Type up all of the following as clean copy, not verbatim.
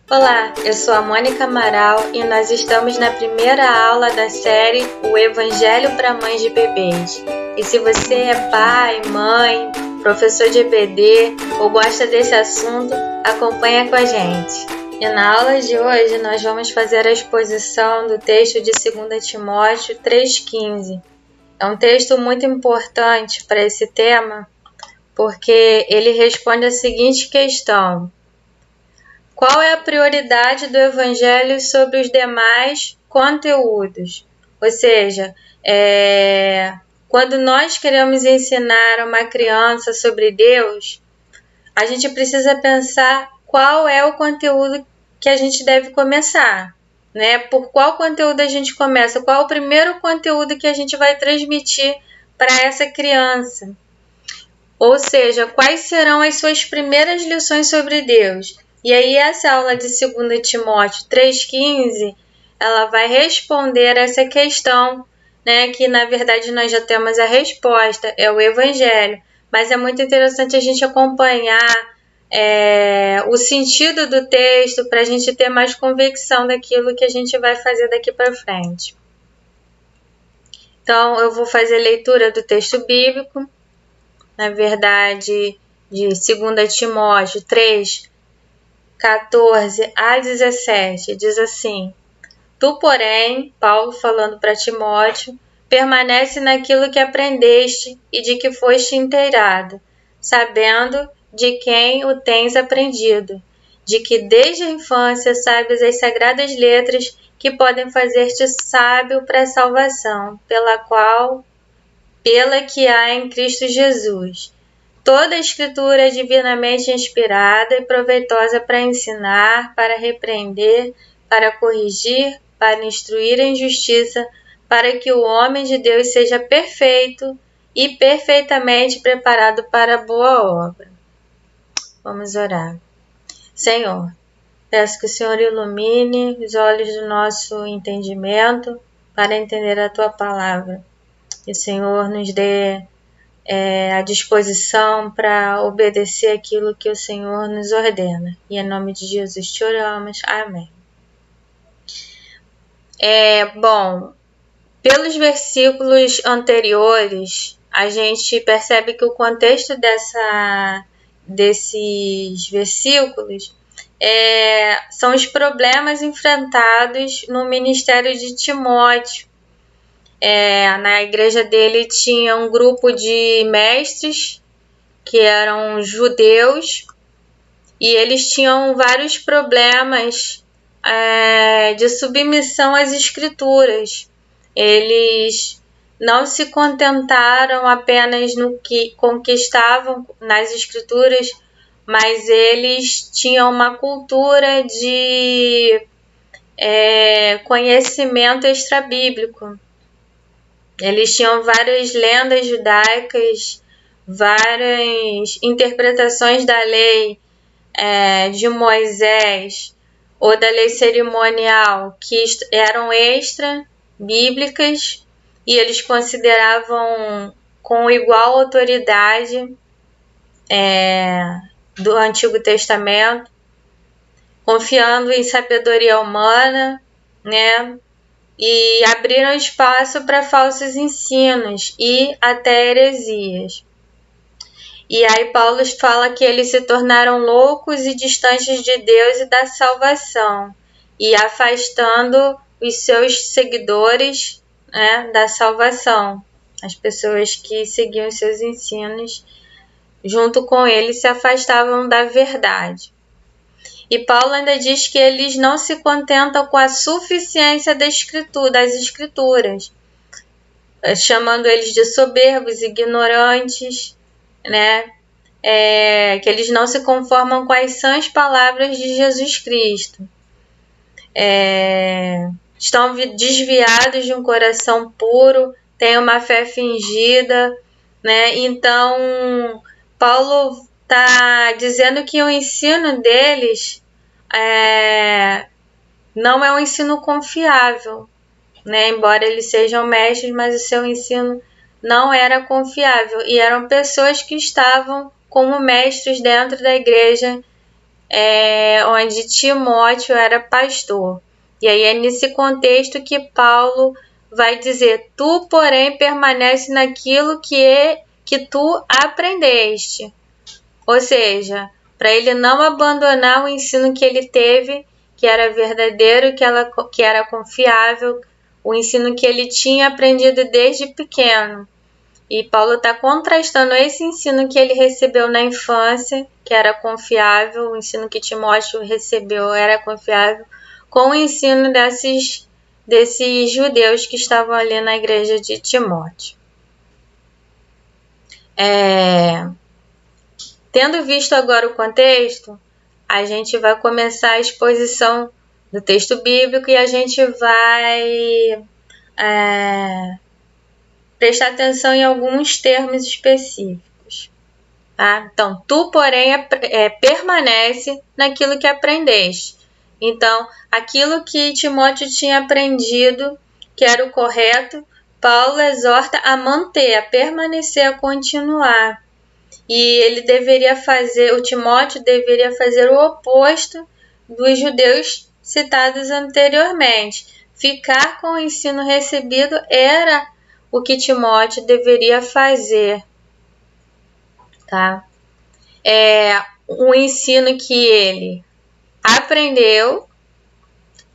Olá, eu sou a Mônica Amaral e nós estamos na primeira aula da série O Evangelho para Mães de Bebês. E se você é pai, mãe, professor de EBD ou gosta desse assunto, acompanha com a gente. E na aula de hoje nós vamos fazer a exposição do texto de 2 Timóteo 3,15. É um texto muito importante para esse tema porque ele responde a seguinte questão: qual é a prioridade do Evangelho sobre os demais conteúdos? Ou seja, quando nós queremos ensinar uma criança sobre Deus, a gente precisa pensar qual é o conteúdo que a gente deve começar, né? Por qual conteúdo a gente começa? Qual é o primeiro conteúdo que a gente vai transmitir para essa criança? Ou seja, quais serão as suas primeiras lições sobre Deus? E aí essa aula de 2 Timóteo 3,15, ela vai responder essa questão, né, que na verdade nós já temos a resposta, é o Evangelho. Mas é muito interessante a gente acompanhar o sentido do texto para a gente ter mais convicção daquilo que a gente vai fazer daqui para frente. Então, eu vou fazer leitura do texto bíblico, na verdade, de 2 Timóteo 3, 14 a 17, diz assim: Tu, porém, Paulo falando para Timóteo, permanece naquilo que aprendeste e de que foste inteirado, sabendo de quem o tens aprendido, de que desde a infância sabes as sagradas letras que podem fazer-te sábio para a salvação, pela que há em Cristo Jesus. Toda a Escritura é divinamente inspirada e proveitosa para ensinar, para repreender, para corrigir, para instruir em justiça, para que o homem de Deus seja perfeito e perfeitamente preparado para a boa obra. Vamos orar. Senhor, peço que o Senhor ilumine os olhos do nosso entendimento para entender a Tua palavra. Que o Senhor nos dê a disposição para obedecer aquilo que o Senhor nos ordena. E em nome de Jesus te oramos. Amém. Bom, pelos versículos anteriores, a gente percebe que o contexto desses versículos são os problemas enfrentados no ministério de Timóteo. Na igreja dele tinha um grupo de mestres que eram judeus e eles tinham vários problemas de submissão às escrituras. Eles não se contentaram apenas no que conquistavam nas escrituras, mas eles tinham uma cultura de conhecimento extrabíblico. Eles tinham várias lendas judaicas, várias interpretações da lei de Moisés ou da lei cerimonial que eram extra-bíblicas e eles consideravam com igual autoridade do Antigo Testamento, confiando em sabedoria humana, né? E abriram espaço para falsos ensinos e até heresias. E aí Paulo fala que eles se tornaram loucos e distantes de Deus e da salvação, e afastando os seus seguidores, né, da salvação. As pessoas que seguiam os seus ensinos, junto com ele, se afastavam da verdade. E Paulo ainda diz que eles não se contentam com a suficiência das escrituras, chamando eles de soberbos, ignorantes, né? Que eles não se conformam com as sãs palavras de Jesus Cristo. Estão desviados de um coração puro, têm uma fé fingida, né? Então, Paulo está dizendo que o ensino deles não é um ensino confiável, né? Embora eles sejam mestres, mas o seu ensino não era confiável. E eram pessoas que estavam como mestres dentro da igreja onde Timóteo era pastor. E aí é nesse contexto que Paulo vai dizer: tu, porém, permanece naquilo que tu aprendeste. Ou seja, para ele não abandonar o ensino que ele teve, que era verdadeiro, que era confiável, o ensino que ele tinha aprendido desde pequeno. E Paulo está contrastando esse ensino que ele recebeu na infância, que era confiável, o ensino que Timóteo recebeu era confiável, com o ensino desses judeus que estavam ali na igreja de Timóteo. Tendo visto agora o contexto, a gente vai começar a exposição do texto bíblico e a gente vai prestar atenção em alguns termos específicos. Tá? Então, tu, porém, permanece naquilo que aprendeste. Então, aquilo que Timóteo tinha aprendido, que era o correto, Paulo exorta a manter, a permanecer, a continuar. E o Timóteo deveria fazer o oposto dos judeus citados anteriormente. Ficar com o ensino recebido era o que Timóteo deveria fazer. Tá? O ensino que ele aprendeu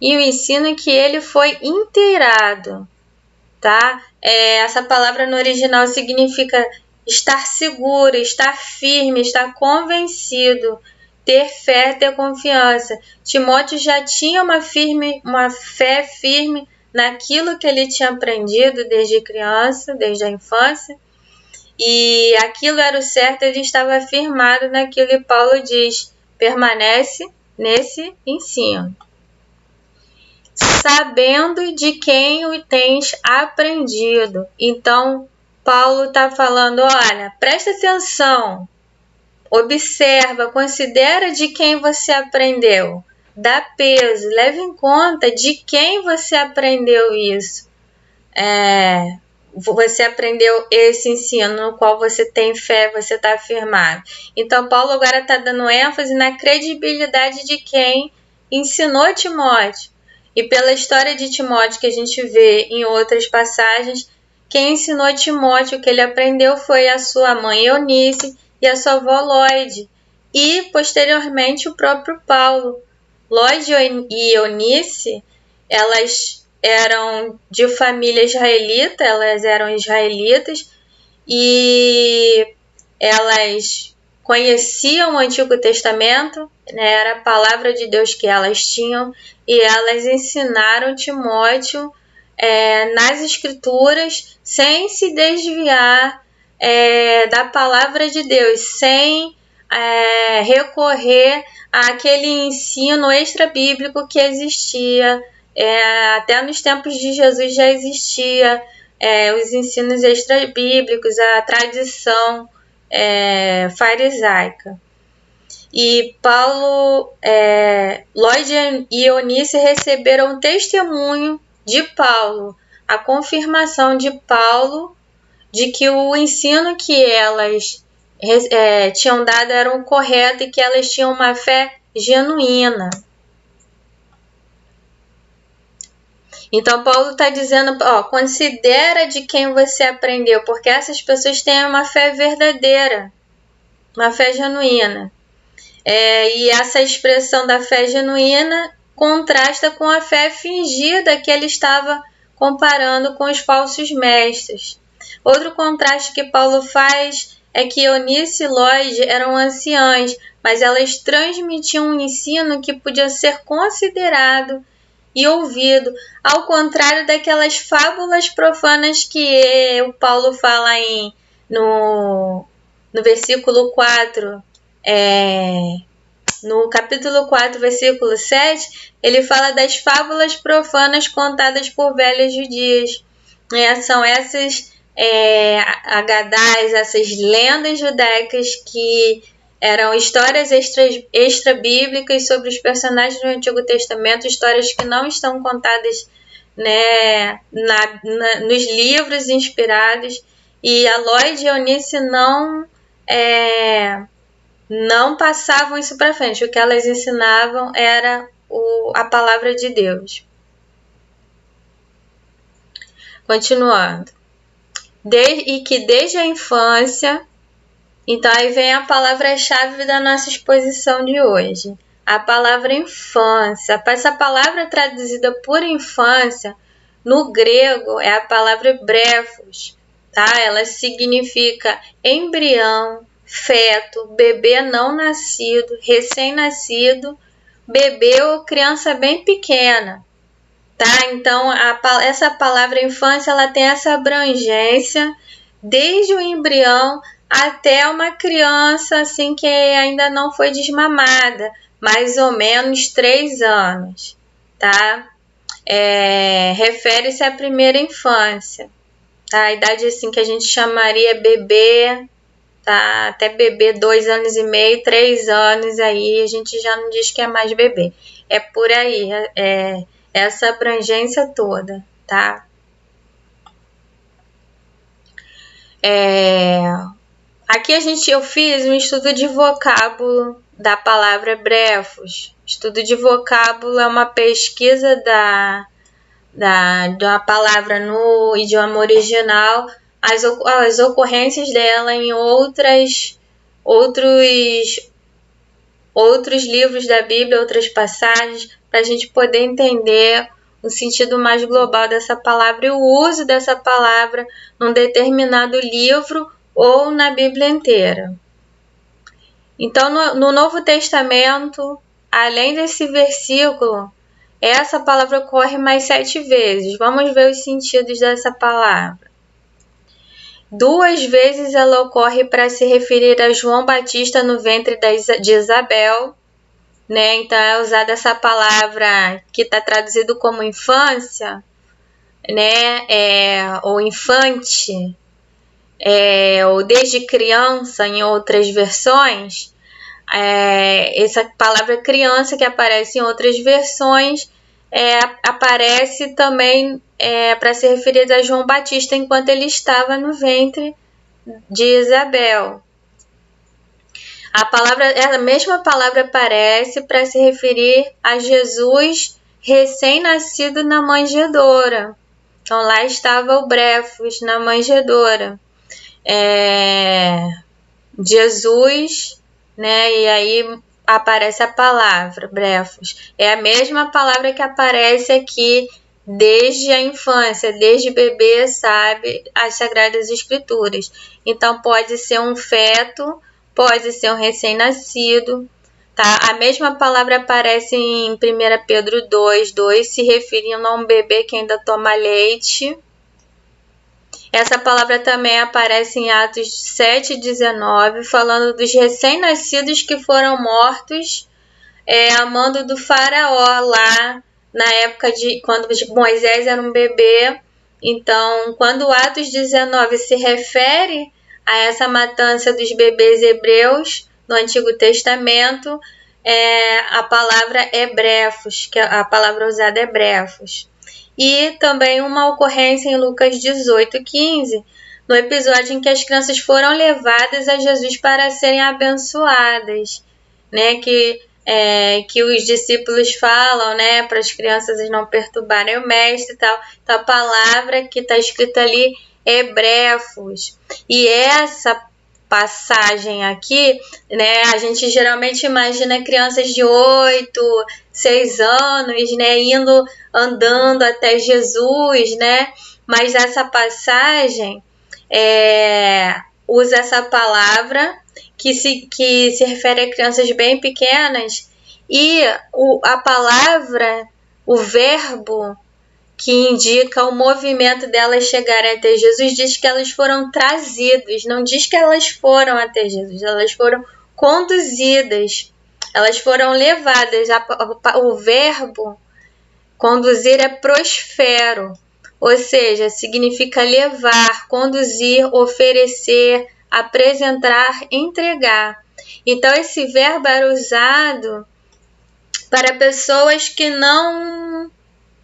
e o ensino que ele foi inteirado. Tá? Essa palavra no original significa estar seguro, estar firme, estar convencido, ter fé, ter confiança. Timóteo já tinha uma fé firme naquilo que ele tinha aprendido desde criança, desde a infância, e aquilo era o certo, ele estava firmado naquilo, e Paulo diz: permanece nesse ensino, sabendo de quem o tens aprendido. Então, Paulo está falando: olha, presta atenção, observa, considera de quem você aprendeu, dá peso, leve em conta de quem você aprendeu isso. Você aprendeu esse ensino no qual você tem fé, você está afirmado. Então, Paulo agora está dando ênfase na credibilidade de quem ensinou Timóteo. E pela história de Timóteo que a gente vê em outras passagens, quem ensinou Timóteo o que ele aprendeu foi a sua mãe Eunice e a sua avó Lóide. E, posteriormente, o próprio Paulo. Lóide e Eunice, elas eram de família israelita, elas eram israelitas e elas conheciam o Antigo Testamento, né, era a palavra de Deus que elas tinham, e elas ensinaram Timóteo nas Escrituras sem se desviar da palavra de Deus, sem recorrer àquele ensino extra-bíblico que existia. Até nos tempos de Jesus já existia os ensinos extra-bíblicos, a tradição farisaica. E Paulo, Lóide e Eunice receberam testemunho de Paulo, a confirmação de Paulo de que o ensino que elas tinham dado era o correto e que elas tinham uma fé genuína. Então, Paulo está dizendo, considera de quem você aprendeu, porque essas pessoas têm uma fé verdadeira, uma fé genuína. E essa expressão da fé genuína contrasta com a fé fingida que ele estava comparando com os falsos mestres. Outro contraste que Paulo faz é que Eunice e Lóide eram anciãs, mas elas transmitiam um ensino que podia ser considerado e ouvido, ao contrário daquelas fábulas profanas que o Paulo fala no versículo 4, no capítulo 4, versículo 7, ele fala das fábulas profanas contadas por velhas judias. São essas agadás, essas lendas judaicas que eram histórias extra-bíblicas sobre os personagens do Antigo Testamento, histórias que não estão contadas, né, nos livros inspirados. E a Lóide e a Eunice não passavam isso para frente. O que elas ensinavam era a palavra de Deus. Continuando. E que desde a infância, então aí vem a palavra-chave da nossa exposição de hoje. A palavra infância. Essa palavra traduzida por infância, no grego, é a palavra brefos, tá? Ela significa embrião, feto, bebê não nascido, recém-nascido, bebê ou criança bem pequena, tá? Então, essa palavra infância, ela tem essa abrangência desde o embrião até uma criança assim que ainda não foi desmamada, mais ou menos 3 anos, tá? Refere-se à primeira infância, tá? A idade assim que a gente chamaria bebê, tá? Até bebê 2 anos e meio, 3 anos, aí a gente já não diz que é mais bebê. É por aí, essa abrangência toda, tá? Aqui eu fiz um estudo de vocábulo da palavra brefos. Estudo de vocábulo é uma pesquisa da palavra no idioma original, as ocorrências dela em outros livros da Bíblia, outras passagens, para a gente poder entender o sentido mais global dessa palavra e o uso dessa palavra num determinado livro ou na Bíblia inteira. Então, no Novo Testamento, além desse versículo, essa palavra ocorre mais 7 vezes. Vamos ver os sentidos dessa palavra. 2 vezes ela ocorre para se referir a João Batista no ventre de Isabel, né? Então é usada essa palavra que está traduzido como infância, né? Ou infante, ou desde criança em outras versões. Essa palavra criança que aparece em outras versões aparece também para se referir a João Batista enquanto ele estava no ventre de Isabel. A mesma palavra aparece para se referir a Jesus recém-nascido na manjedoura. Então lá estava o brefos na manjedoura. Jesus, né? E aí aparece a palavra brefos. É a mesma palavra que aparece aqui desde a infância, desde bebê, sabe, as Sagradas Escrituras. Então pode ser um feto, pode ser um recém-nascido, tá? A mesma palavra aparece em 1 Pedro 2:2, se referindo a um bebê que ainda toma leite. Essa palavra também aparece em Atos 7:19, falando dos recém-nascidos que foram mortos a mando do faraó lá na época quando Moisés era um bebê. Então, quando Atos 19 se refere a essa matança dos bebês hebreus no Antigo Testamento, a palavra é brefos, que a palavra usada é brefos. E também uma ocorrência em Lucas 18:15, no episódio em que as crianças foram levadas a Jesus para serem abençoadas, né? Que os discípulos falam, né, para as crianças não perturbarem o mestre e tal. Então, a palavra que está escrita ali é brefos. E essa passagem aqui, né, a gente geralmente imagina crianças de 8, 6 anos, né, andando até Jesus, né, mas essa passagem usa essa palavra que se refere a crianças bem pequenas, e a palavra, o verbo que indica o movimento delas chegarem até Jesus, diz que elas foram trazidas, não diz que elas foram até Jesus, elas foram conduzidas, elas foram levadas. O verbo conduzir é prosfero, ou seja, significa levar, conduzir, oferecer, apresentar, entregar. Então, esse verbo era usado para pessoas que não...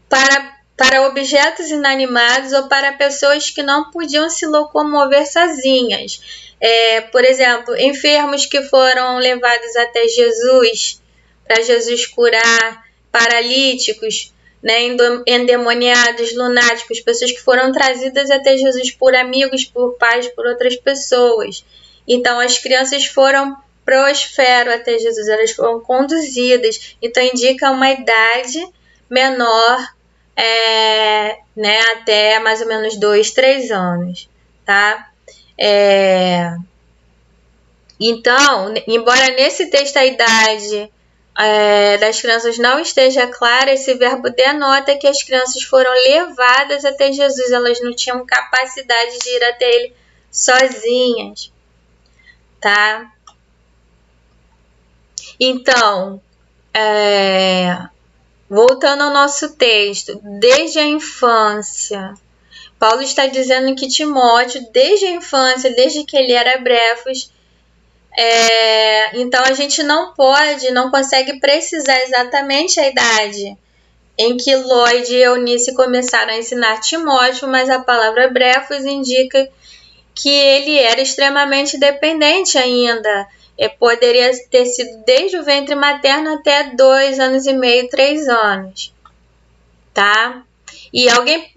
para para objetos inanimados ou para pessoas que não podiam se locomover sozinhas. Por exemplo, enfermos que foram levados até Jesus, para Jesus curar, paralíticos, né, endemoniados, lunáticos, pessoas que foram trazidas até Jesus por amigos, por pais, por outras pessoas. Então, as crianças foram prosfero até Jesus, elas foram conduzidas. Então, indica uma idade menor, né, até mais ou menos 2, 3 anos, tá? Então, embora nesse texto a idade das crianças não esteja clara, esse verbo denota que as crianças foram levadas até Jesus, elas não tinham capacidade de ir até ele sozinhas, tá? Então, voltando ao nosso texto, desde a infância, Paulo está dizendo que Timóteo, desde a infância, desde que ele era brefos, então a gente não consegue precisar exatamente a idade em que Lloyd e Eunice começaram a ensinar Timóteo, mas a palavra brefos indica que ele era extremamente dependente ainda. Poderia ter sido desde o ventre materno até 2 anos e meio, 3 anos, tá? E alguém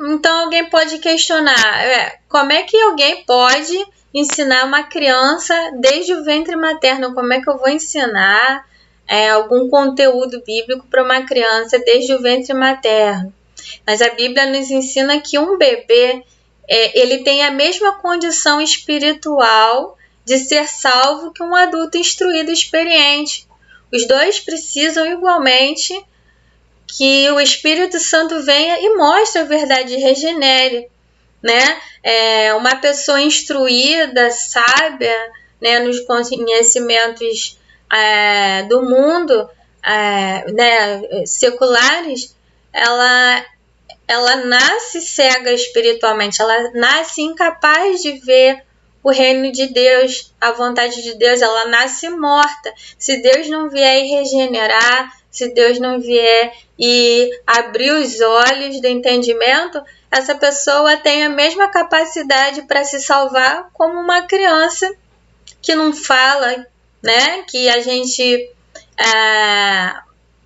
pode questionar, como é que alguém pode ensinar uma criança desde o ventre materno? Como é que eu vou ensinar algum conteúdo bíblico para uma criança desde o ventre materno? Mas a Bíblia nos ensina que um bebê ele tem a mesma condição espiritual de ser salvo que um adulto instruído e experiente. Os dois precisam igualmente que o Espírito Santo venha e mostre a verdade e regenere, né? Uma pessoa instruída, sábia, né, nos conhecimentos do mundo, né, seculares, ela nasce cega espiritualmente, ela nasce incapaz de ver o reino de Deus, a vontade de Deus, ela nasce morta. Se Deus não vier e regenerar, se Deus não vier e abrir os olhos do entendimento, essa pessoa tem a mesma capacidade para se salvar como uma criança que não fala, né? Que a gente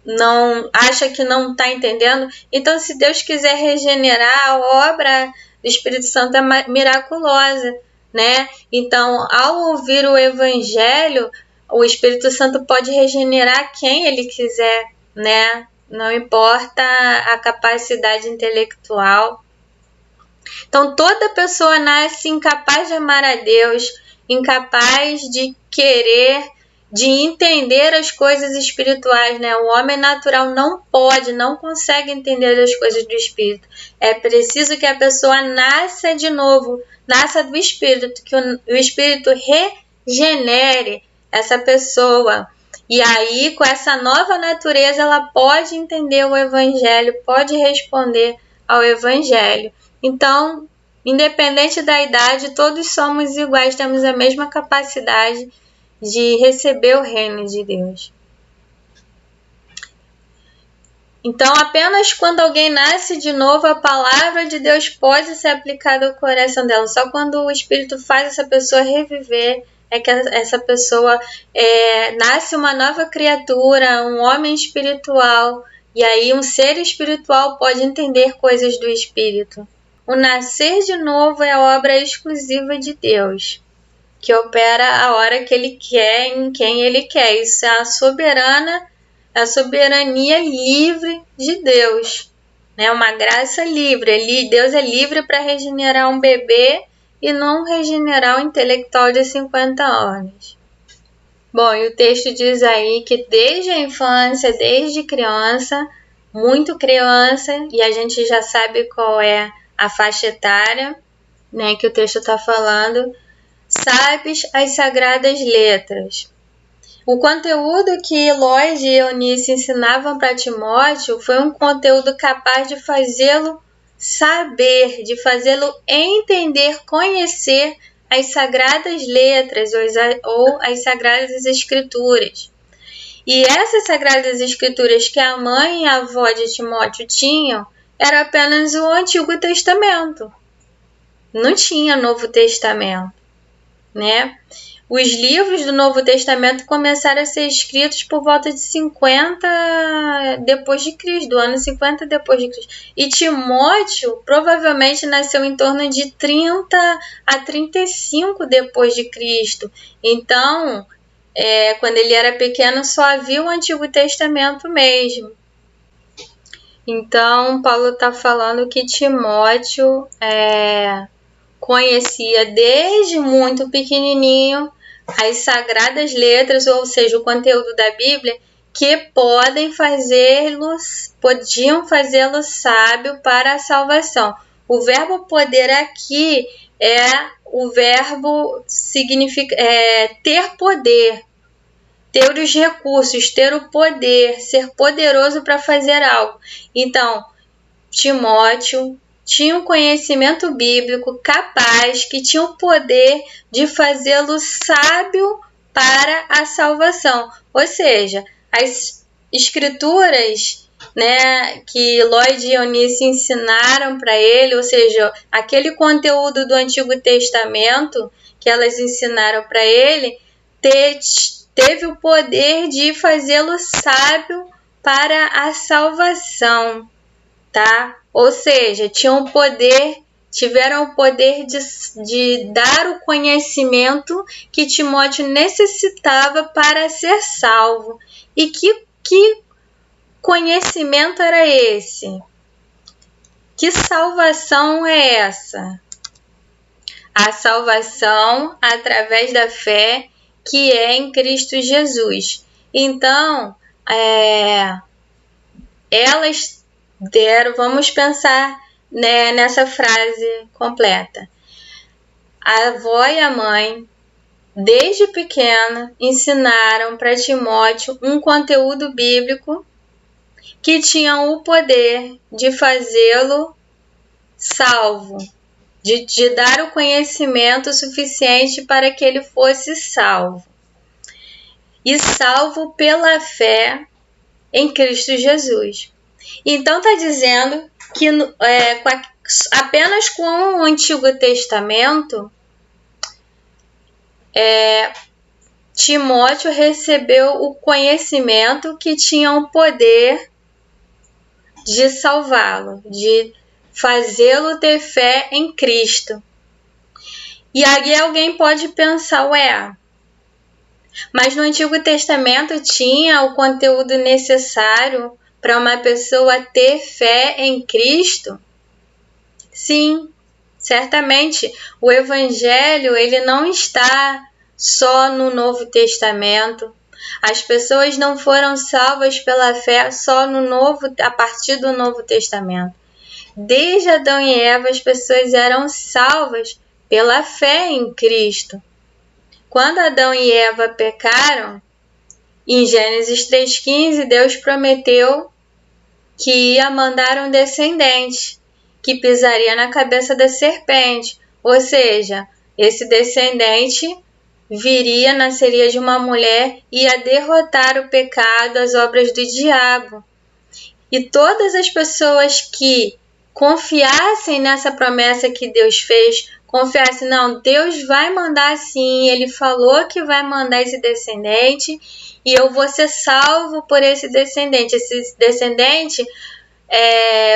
não acha que não está entendendo. Então, se Deus quiser regenerar, a obra do Espírito Santo é miraculosa, né? Então, ao ouvir o Evangelho, o Espírito Santo pode regenerar quem ele quiser, né? Não importa a capacidade intelectual. Então, toda pessoa nasce incapaz de amar a Deus, incapaz de querer, de entender as coisas espirituais, né? O homem natural não consegue entender as coisas do Espírito. É preciso que a pessoa nasça de novo, nasça do Espírito, que o Espírito regenere essa pessoa. E aí, com essa nova natureza, ela pode entender o Evangelho, pode responder ao Evangelho. Então, independente da idade, todos somos iguais, temos a mesma capacidade de receber o reino de Deus. Então, apenas quando alguém nasce de novo, a palavra de Deus pode ser aplicada ao coração dela. Só quando o Espírito faz essa pessoa reviver, é que essa pessoa nasce uma nova criatura, um homem espiritual. E aí um ser espiritual pode entender coisas do Espírito. O nascer de novo é obra exclusiva de Deus, que opera a hora que Ele quer, em quem Ele quer. Isso é a soberania livre de Deus, né? Uma graça livre. Deus é livre para regenerar um bebê e não regenerar um intelectual de 50 anos. Bom, e o texto diz aí que desde a infância, desde criança, muito criança, e a gente já sabe qual é a faixa etária, né, que o texto está falando, sabes as sagradas letras. O conteúdo que Lloyd e Eunice ensinavam para Timóteo foi um conteúdo capaz de fazê-lo saber, de fazê-lo entender, conhecer as sagradas letras ou as sagradas escrituras. E essas sagradas escrituras que a mãe e a avó de Timóteo tinham era apenas o Antigo Testamento. Não tinha Novo Testamento, né? Os livros do Novo Testamento começaram a ser escritos por volta de 50 depois de Cristo, do ano 50 depois de Cristo. E Timóteo provavelmente nasceu em torno de 30 a 35 depois de Cristo. Então, quando ele era pequeno, só havia o Antigo Testamento mesmo. Então, Paulo está falando que Timóteo conhecia desde muito pequenininho as sagradas letras, ou seja, o conteúdo da Bíblia, que podiam fazê-lo sábio para a salvação. O verbo poder aqui o verbo significa ter poder, ter os recursos, ter o poder, ser poderoso para fazer algo. Então, Timóteo tinha um conhecimento bíblico capaz, que tinha o poder de fazê-lo sábio para a salvação. Ou seja, as escrituras, né, que Lloyd e Eunice ensinaram para ele, ou seja, aquele conteúdo do Antigo Testamento que elas ensinaram para ele, teve o poder de fazê-lo sábio para a salvação, tá? Ou seja, tiveram o poder de dar o conhecimento que Timóteo necessitava para ser salvo. E que conhecimento era esse? Que salvação é essa? A salvação através da fé que é em Cristo Jesus. Então, elas vamos pensar, né, nessa frase completa. A avó e a mãe, desde pequena, ensinaram para Timóteo um conteúdo bíblico que tinha o poder de fazê-lo salvo, de dar o conhecimento suficiente para que ele fosse salvo. E salvo pela fé em Cristo Jesus. Então está dizendo que apenas com o Antigo Testamento, Timóteo recebeu o conhecimento que tinha o poder de salvá-lo, de fazê-lo ter fé em Cristo. E aí alguém pode pensar, mas no Antigo Testamento tinha o conteúdo necessário para uma pessoa ter fé em Cristo? Sim, certamente. O Evangelho ele não está só no Novo Testamento. As pessoas não foram salvas pela fé só a partir do Novo Testamento. Desde Adão e Eva, as pessoas eram salvas pela fé em Cristo. Quando Adão e Eva pecaram, em Gênesis 3,15, Deus prometeu que ia mandar um descendente que pisaria na cabeça da serpente. Ou seja, esse descendente nasceria de uma mulher e ia derrotar o pecado, as obras do diabo. E todas as pessoas que confiassem nessa promessa que Deus fez, confiassem, não, Deus vai mandar sim, Ele falou que vai mandar esse descendente e eu vou ser salvo por esse descendente. Esse descendente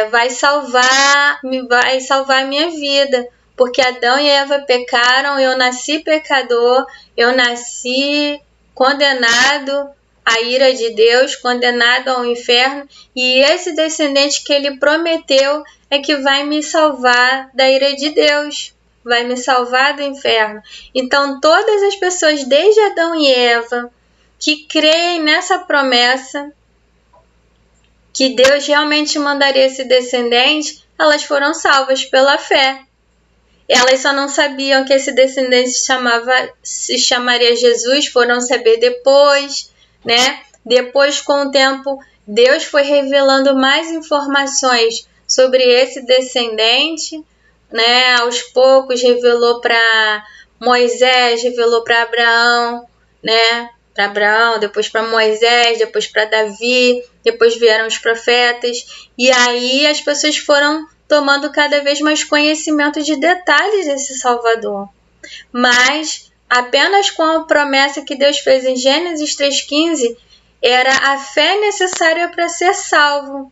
vai salvar a minha vida, porque Adão e Eva pecaram, eu nasci pecador, eu nasci condenado à ira de Deus, condenado ao inferno, e esse descendente que ele prometeu é que vai me salvar da ira de Deus, vai me salvar do inferno. Então todas as pessoas, desde Adão e Eva, que creem nessa promessa, que Deus realmente mandaria esse descendente, elas foram salvas pela fé. Elas só não sabiam que esse descendente se chamaria Jesus, foram saber depois, né? Depois, com o tempo, Deus foi revelando mais informações sobre esse descendente, né? Aos poucos revelou para Moisés, revelou para Abraão, né? para Abraão, depois para Moisés, depois para Davi, depois vieram os profetas, e aí as pessoas foram tomando cada vez mais conhecimento de detalhes desse Salvador. Mas apenas com a promessa que Deus fez em Gênesis 3,15, era a fé necessária para ser salvo.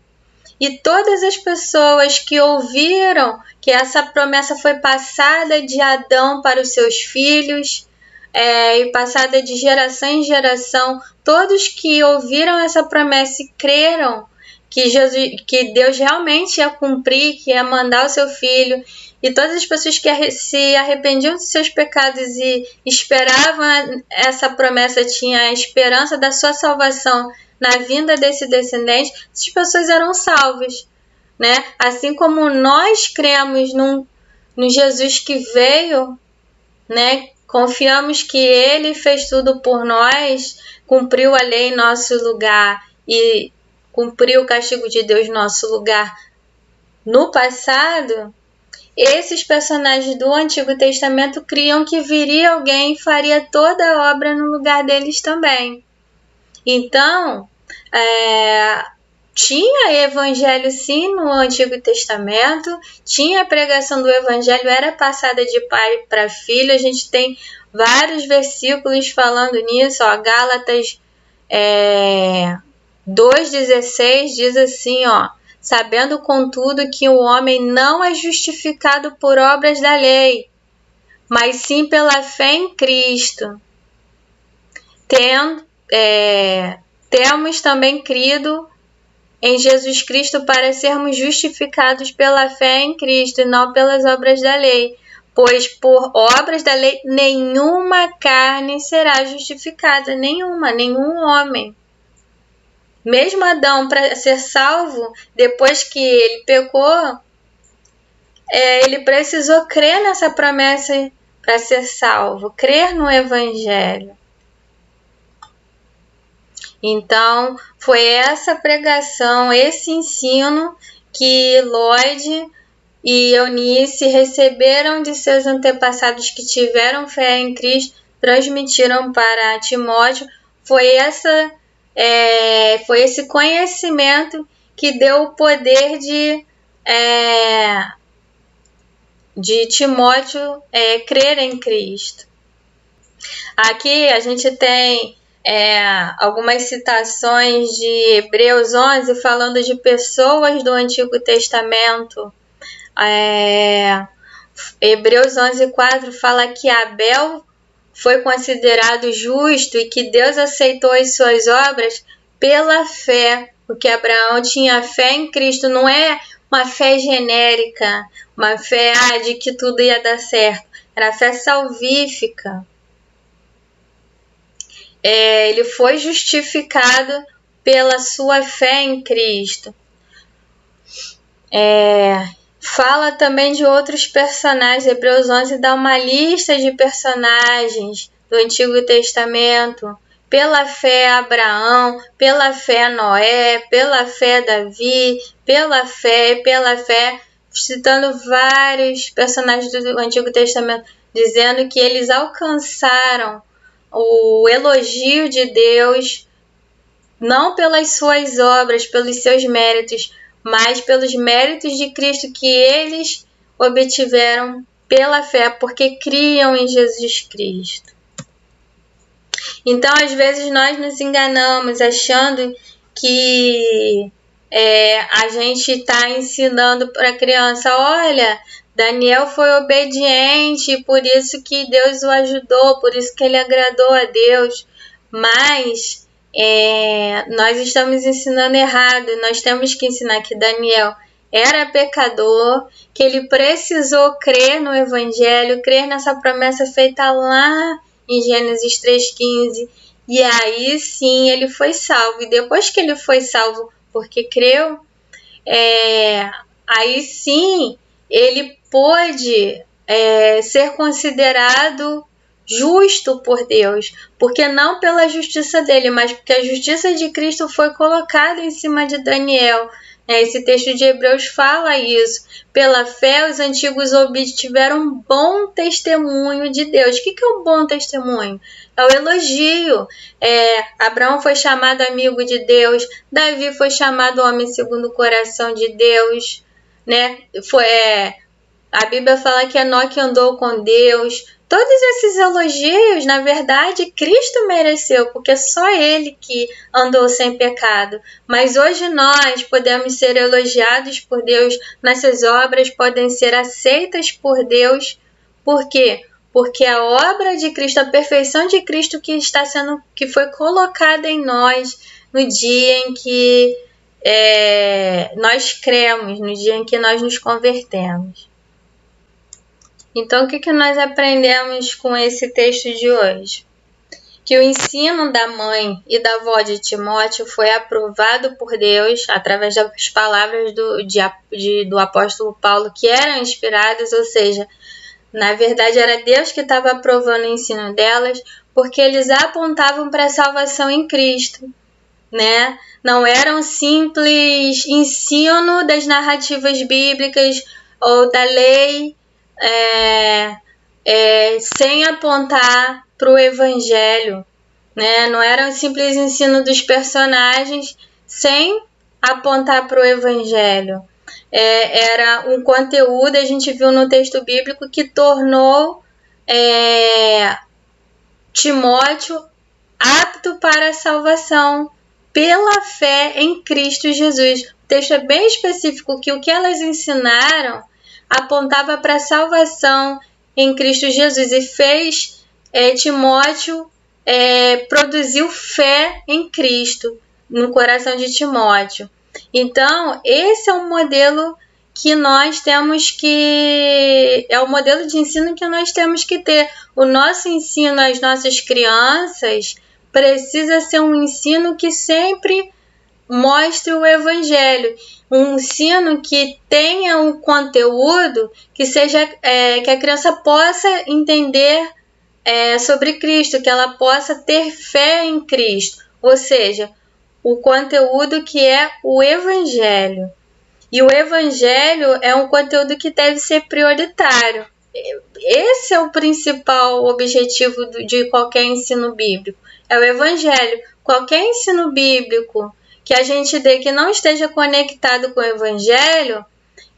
E todas as pessoas que ouviram que essa promessa foi passada de Adão para os seus filhos, e passada de geração em geração, todos que ouviram essa promessa e creram que Deus realmente ia cumprir, que ia mandar o seu filho, e todas as pessoas que se arrependiam dos seus pecados e esperavam essa promessa, tinham a esperança da sua salvação na vinda desse descendente, essas pessoas eram salvas, né? Assim como nós cremos no Jesus que veio, né? Confiamos que Ele fez tudo por nós, cumpriu a lei em nosso lugar e cumpriu o castigo de Deus em nosso lugar no passado. Esses personagens do Antigo Testamento criam que viria alguém e faria toda a obra no lugar deles também. Então, tinha evangelho sim no Antigo Testamento, tinha a pregação do evangelho, era passada de pai para filho. A gente tem vários versículos falando nisso, ó, Gálatas 2,16 diz assim, ó: sabendo contudo que o homem não é justificado por obras da lei, mas sim pela fé em Cristo. Temos também crido em Jesus Cristo para sermos justificados pela fé em Cristo e não pelas obras da lei, pois por obras da lei nenhuma carne será justificada, nenhum homem. Mesmo Adão, para ser salvo, depois que ele pecou, ele precisou crer nessa promessa para ser salvo, crer no Evangelho. Então, foi essa pregação, esse ensino que Lloyd e Eunice receberam de seus antepassados que tiveram fé em Cristo, transmitiram para Timóteo. Foi esse conhecimento que deu o poder de Timóteo crer em Cristo. Aqui a gente tem algumas citações de Hebreus 11 falando de pessoas do Antigo Testamento. Hebreus 11:4 fala que Abel foi considerado justo e que Deus aceitou as suas obras pela fé, porque Abraão tinha fé em Cristo. Não é uma fé genérica, uma fé de que tudo ia dar certo, era fé salvífica. Ele foi justificado pela sua fé em Cristo. Fala também de outros personagens. Hebreus 11 dá uma lista de personagens do Antigo Testamento. Pela fé Abraão, pela fé Noé, pela fé Davi, pela fé, citando vários personagens do Antigo Testamento, dizendo que eles alcançaram o elogio de Deus, não pelas suas obras, pelos seus méritos, mas pelos méritos de Cristo que eles obtiveram pela fé, porque criam em Jesus Cristo. Então, às vezes, nós nos enganamos achando que a gente está ensinando para a criança: olha, Daniel foi obediente, por isso que Deus o ajudou, por isso que ele agradou a Deus. Mas nós estamos ensinando errado. Nós temos que ensinar que Daniel era pecador, que ele precisou crer no Evangelho, crer nessa promessa feita lá em Gênesis 3,15. E aí sim ele foi salvo. E depois que ele foi salvo porque creu, aí sim ele pôde ser considerado justo por Deus, porque não pela justiça dele, mas porque a justiça de Cristo foi colocada em cima de Daniel, Esse texto de Hebreus fala isso. Pela fé, os antigos obtiveram um bom testemunho de Deus. O que é um bom testemunho? É o elogio. Abraão foi chamado amigo de Deus, Davi foi chamado homem segundo o coração de Deus, né? A Bíblia fala que Enoque andou com Deus. Todos esses elogios, na verdade, Cristo mereceu, porque só Ele que andou sem pecado. Mas hoje nós podemos ser elogiados por Deus, nossas obras podem ser aceitas por Deus. Por quê? Porque a obra de Cristo, a perfeição de Cristo que foi colocada em nós no dia em que nós cremos, no dia em que nós nos convertemos. Então, o que nós aprendemos com esse texto de hoje? Que o ensino da mãe e da avó de Timóteo foi aprovado por Deus através das palavras do apóstolo Paulo, que eram inspiradas, ou seja, na verdade era Deus que estava aprovando o ensino delas, porque eles apontavam para a salvação em Cristo, né? Não era um simples ensino das narrativas bíblicas ou da lei, sem apontar para o Evangelho, né? Não era um simples ensino dos personagens sem apontar para o Evangelho. Era um conteúdo, a gente viu no texto bíblico, que tornou Timóteo apto para a salvação pela fé em Cristo Jesus. O texto é bem específico, que o que elas ensinaram apontava para a salvação em Cristo Jesus e fez Timóteo produziu fé em Cristo no coração de Timóteo. Então, esse é um modelo que nós temos que... é o modelo de ensino que nós temos que ter. O nosso ensino às nossas crianças precisa ser um ensino que sempre mostre o Evangelho, um ensino que tenha um conteúdo que seja que a criança possa entender sobre Cristo, que ela possa ter fé em Cristo, ou seja, o conteúdo que é o Evangelho. E o Evangelho é um conteúdo que deve ser prioritário. Esse é o principal objetivo de qualquer ensino bíblico, é o Evangelho. Qualquer ensino bíblico que a gente dê que não esteja conectado com o Evangelho,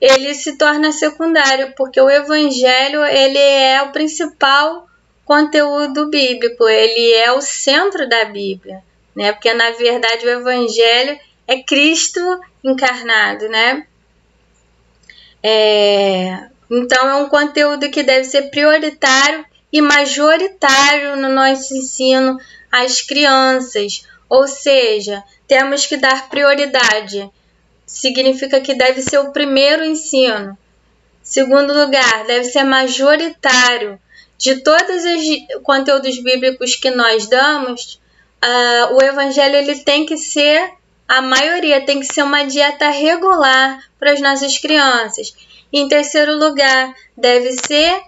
ele se torna secundário, porque o Evangelho ele é o principal conteúdo bíblico, ele é o centro da Bíblia, né? Porque na verdade o Evangelho é Cristo encarnado, né? Então é um conteúdo que deve ser prioritário e majoritário no nosso ensino às crianças, ou seja, temos que dar prioridade. Significa que deve ser o primeiro ensino. Segundo lugar, deve ser majoritário. De todos os conteúdos bíblicos que nós damos, o Evangelho ele tem que ser a maioria, tem que ser uma dieta regular para as nossas crianças. Em terceiro lugar, deve ser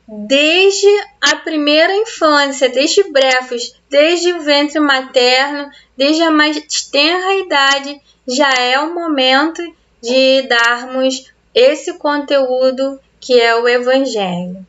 desde a primeira infância, desde brefos, desde o ventre materno, desde a mais tenra idade, já é o momento de darmos esse conteúdo que é o Evangelho.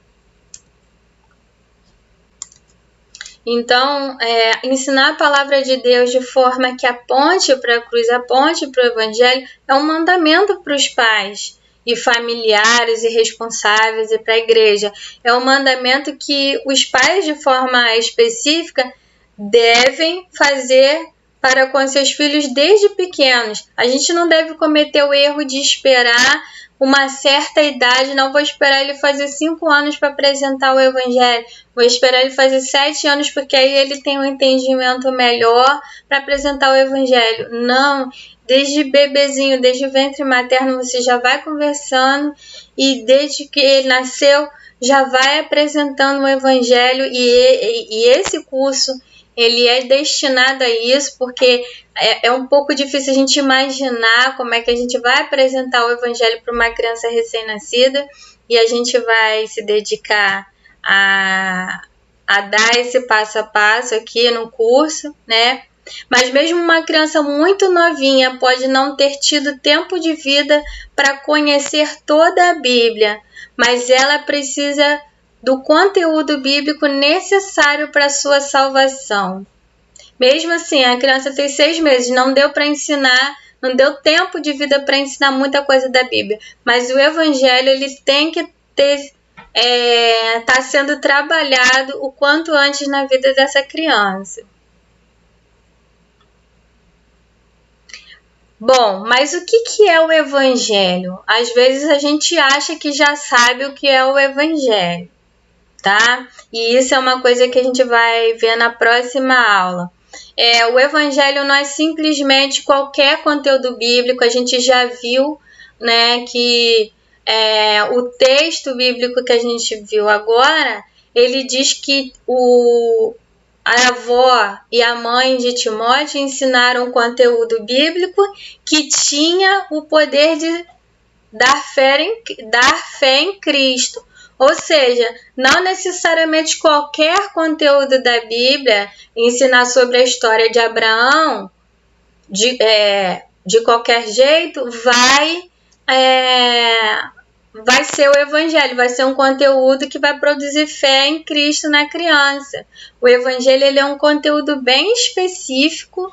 Então, ensinar a palavra de Deus de forma que aponte para a cruz, aponte para o Evangelho, é um mandamento para os pais e familiares e responsáveis e para a igreja. É um mandamento que os pais, de forma específica, devem fazer para com seus filhos desde pequenos. A gente não deve cometer o erro de esperar uma certa idade, não vou esperar ele fazer 5 anos para apresentar o Evangelho, vou esperar ele fazer 7 anos, porque aí ele tem um entendimento melhor para apresentar o Evangelho. Não, desde bebezinho, desde o ventre materno, você já vai conversando e desde que ele nasceu, já vai apresentando o Evangelho e esse curso ele é destinado a isso, porque é um pouco difícil a gente imaginar como é que a gente vai apresentar o Evangelho para uma criança recém-nascida, e a gente vai se dedicar a dar esse passo a passo aqui no curso, né? Mas mesmo uma criança muito novinha pode não ter tido tempo de vida para conhecer toda a Bíblia, mas ela precisa do conteúdo bíblico necessário para sua salvação. Mesmo assim, a criança tem 6 meses, não deu para ensinar, não deu tempo de vida para ensinar muita coisa da Bíblia, mas o Evangelho ele tem que tá sendo trabalhado o quanto antes na vida dessa criança. Bom, mas o que é o Evangelho? Às vezes a gente acha que já sabe o que é o Evangelho, tá? E isso é uma coisa que a gente vai ver na próxima aula. O Evangelho não é simplesmente qualquer conteúdo bíblico, a gente já viu, né, que o texto bíblico que a gente viu agora, ele diz que a avó e a mãe de Timóteo ensinaram um conteúdo bíblico que tinha o poder de dar fé em Cristo. Ou seja, não necessariamente qualquer conteúdo da Bíblia ensinar sobre a história de Abraão de qualquer jeito vai ser o Evangelho, vai ser um conteúdo que vai produzir fé em Cristo na criança. O Evangelho ele é um conteúdo bem específico,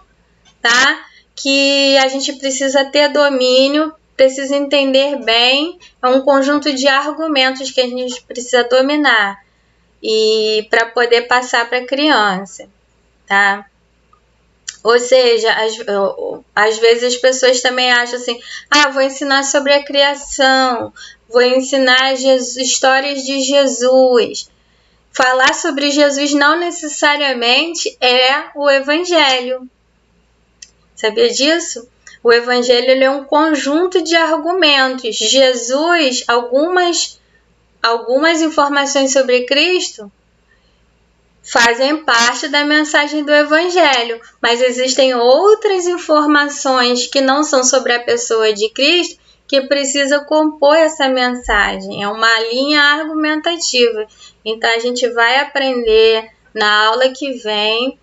tá? Que a gente precisa ter domínio, precisa entender bem, é um conjunto de argumentos que a gente precisa dominar e para poder passar para a criança, tá? Ou seja, às vezes as pessoas também acham assim, vou ensinar sobre a criação, vou ensinar histórias de Jesus. Falar sobre Jesus não necessariamente é o Evangelho. Sabia disso? O Evangelho ele é um conjunto de argumentos. Jesus, algumas informações sobre Cristo fazem parte da mensagem do Evangelho, mas existem outras informações que não são sobre a pessoa de Cristo que precisam compor essa mensagem. É uma linha argumentativa. Então, a gente vai aprender na aula que vem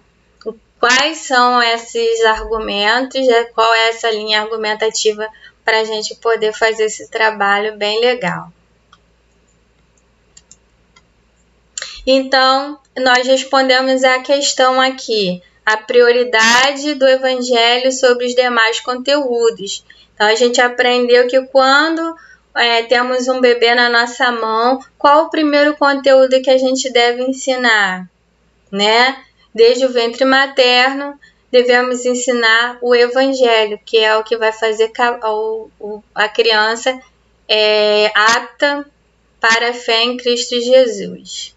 quais são esses argumentos, qual é essa linha argumentativa para a gente poder fazer esse trabalho bem legal. Então, nós respondemos a questão aqui, a prioridade do Evangelho sobre os demais conteúdos. Então, a gente aprendeu que quando temos um bebê na nossa mão, qual o primeiro conteúdo que a gente deve ensinar, né? Desde o ventre materno, devemos ensinar o Evangelho, que é o que vai fazer a criança apta para a fé em Cristo Jesus.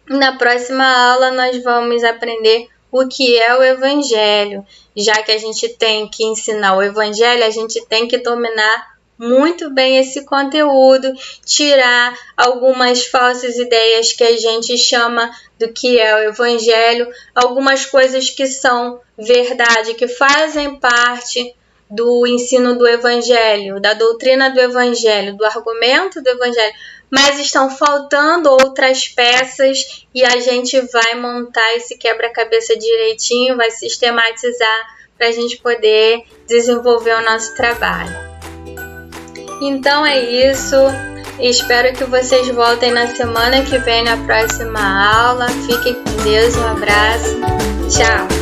Na próxima aula, nós vamos aprender o que é o Evangelho. Já que a gente tem que ensinar o Evangelho, a gente tem que dominar muito bem esse conteúdo, tirar algumas falsas ideias que a gente chama do que é o Evangelho, algumas coisas que são verdade, que fazem parte do ensino do Evangelho, da doutrina do Evangelho, do argumento do Evangelho, mas estão faltando outras peças e a gente vai montar esse quebra-cabeça direitinho, vai sistematizar para a gente poder desenvolver o nosso trabalho. Então é isso, espero que vocês voltem na semana que vem na próxima aula. Fiquem com Deus, um abraço, tchau!